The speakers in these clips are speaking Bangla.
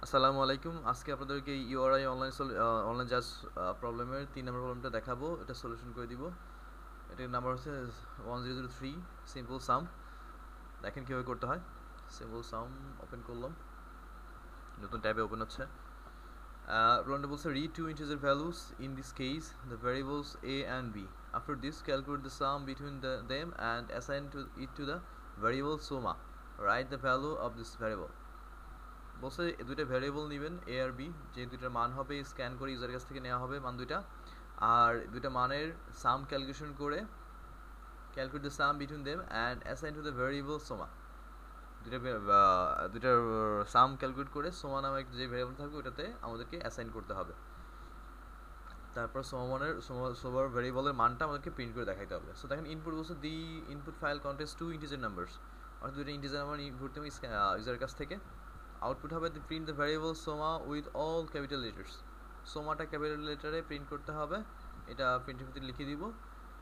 আসসালামু আলাইকুম। আজকে আপনাদেরকে ইউআরআই অনলাইন জাজ প্রবলেমের 3 নম্বর প্রবলেমটা দেখাবো। এটা সলিউশন করে দিব। এটার নাম্বার হচ্ছে 1003 সিম্পল সাম। দেখেন কীভাবে করতে হয়। সিম্পল সাম ওপেন করলাম, নতুন ট্যাবে ওপেন হচ্ছে। প্রবলেমটা বলছে read two integer values, in this case the variables a and b. After this calculate the sum between them and assign it to the variable summa. Write the value of this variable. বলছে দুইটা ভ্যারিয়েবল নেবেন এ আর বি, যে দুইটার মান হবে স্ক্যান করে ইউজারের কাছ থেকে নেওয়া হবে মান দুইটা, আর দুইটা মানের সাম ক্যালকুলেশন করে calculate the some between them and assign to the variable Soma. দুইটার সাম ক্যালকুলেট করে সোমা নামে যে ভ্যারিয়েবল থাকবে ওটাতে আমাদেরকে অ্যাসাইন করতে হবে। তারপর সোমার ভ্যারিয়েবলের মানটা আমাদেরকে প্রিন্ট করে দেখাইতে হবে। সো দেখেন ইনপুট বলছে the input file contents two integer numbers, অর্থাৎ দুইটা ইন্টিজার নাম্বার ইনপুট দেবো ইউজারের কাছ থেকে। আউটপুট হবে print the variable Soma with all capital letters. সোমাটা ক্যাপিটাল লেটারে প্রিন্ট করতে হবে, এটা প্রিন্টের ভিতরে লিখে দিব।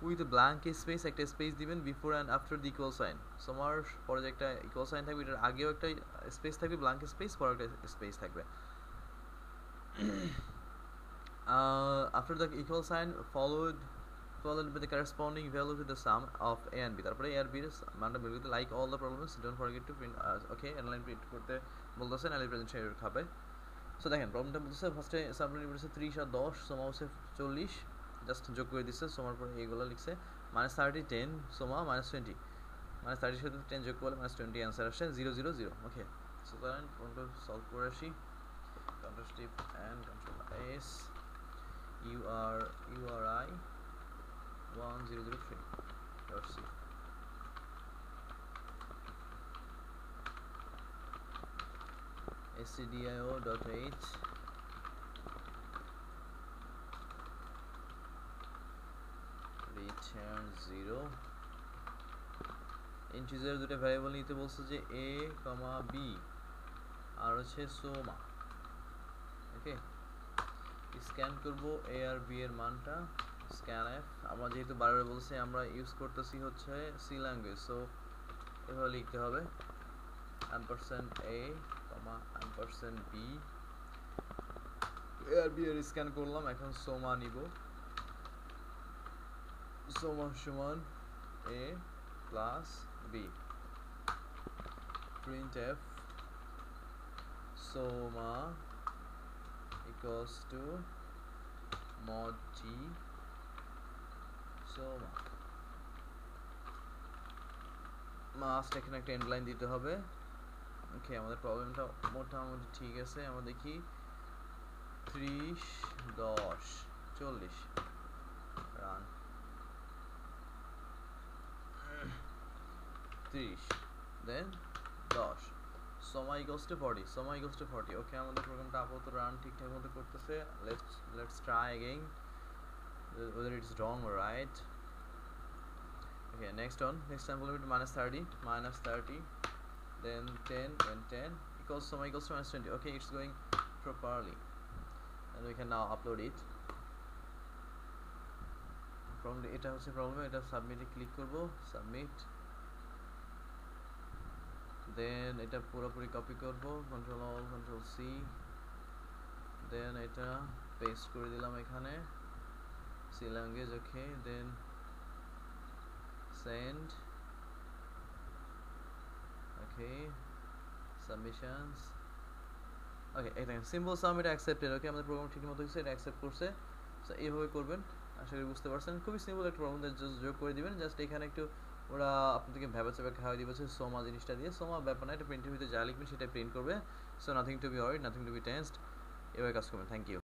উইথ ব্ল্যাঙ্ক স্পেস, একটা স্পেস দিবেন before and after the equal sign. সোমার পরে যে একটা ইকুয়াল সাইন থাকবে এটার আগেও একটা স্পেস থাকবে, ব্ল্যাঙ্ক স্পেস, পরে একটা স্পেস থাকবে। After the equal sign followed by the corresponding value to the sum of a and b. তারপরে a আর b এর মানটা বের করতে, like all the problems don't forget to print okay inline print করতে বলতেছে, নাহলে প্রেজেন্টেশন এরর খাবে। সো দেখেন প্রবলেমটা বলতেছে ফার্স্টে সাবলাইন বলতেছে 30 আর 10, সোমা হচ্ছে 40, জাস্ট যোগ করে দিচ্ছে। সোমার পরে এইগুলো লিখছে -30 10 সোমা -20, -30 সাথে 10 যোগ করলে -20 অ্যান্সার আসে 000। ওকে, সো তাহলে প্রবলেমটা সলভ করে আসি। Control shift and control S URI 1003.c stdio.h return 0। Integer দুটো ভ্যারিয়েবল নিতে বলছে যে a, b আর হচ্ছে সোমা। ওকে, স্ক্যান করব এ আর বি এর মানটা, স্ক্যান এফ। আমরা যেহেতু বারবার বলছি আমরা ইউজ করতেছি হচ্ছে সি ল্যাঙ্গুয়েজ, সো এভাবে লিখতে হবে $a, $b। এ আর বি এর স্ক্যান করলাম, এখন সোমা নিব। সোমা সমান a plus b, printf সোমা equals to mod g soma। Must এখানে একটা এন্ড লাইন দিতে হবে। ওকে, আমাদের প্রবলেমটা মোটামুটি ঠিক আছে। আমরা দেখি 30 10 40 রান 30 দেন 10 সোমা ইকুয়ালস টু 40, সোমা ইকুয়ালস টু 40। ওকে, আমাদের প্রোগ্রামটা আপাতত রান ঠিকঠাক মতো করতেছে। Let's try again whether it's wrong or right. Okay, next time we'll be -30 then 10 and 10 equals soma equals to -20. Okay, it's going properly and we can now upload it from এটা হচ্ছে প্রবলেম। এটা সাবমিটে ক্লিক করব, সাবমিট, দেন এটা পুরোপুরি কপি করব, কন্ট্রোল অল কন্ট্রোল সি, দেন এটা পেস্ট করে দিলাম এখানে সি ল্যাঙ্গুয়েজ। ওকে, দেন send, okay, submissions, okay, এটা সিম্পল সাম, এটা অ্যাকসেপ্টেড। ওকে, আমাদের প্রোগ্রাম ঠিকমতো হয়েছে, এটা অ্যাকসেপ্ট করছে। সো এইভাবে করবেন, আশা করি বুঝতে পারছেন। খুবই সিম্পল একটা প্রবলেম, জাস্ট যোগ করে দিবেন। জাস্ট এখানে একটু ওরা আপনাদেরকে ভ্যাবাচাপা খাওয়াই দিয়েছে সোমা জিনিসটা দিয়ে। সোমা ব্যাপার না, এটা প্রিন্টের ভিতরে যা লিখবেন সেটা প্রিন্ট করবে। So nothing to be worried, nothing to be tensed. এভাবে কাজ করবেন। Thank you.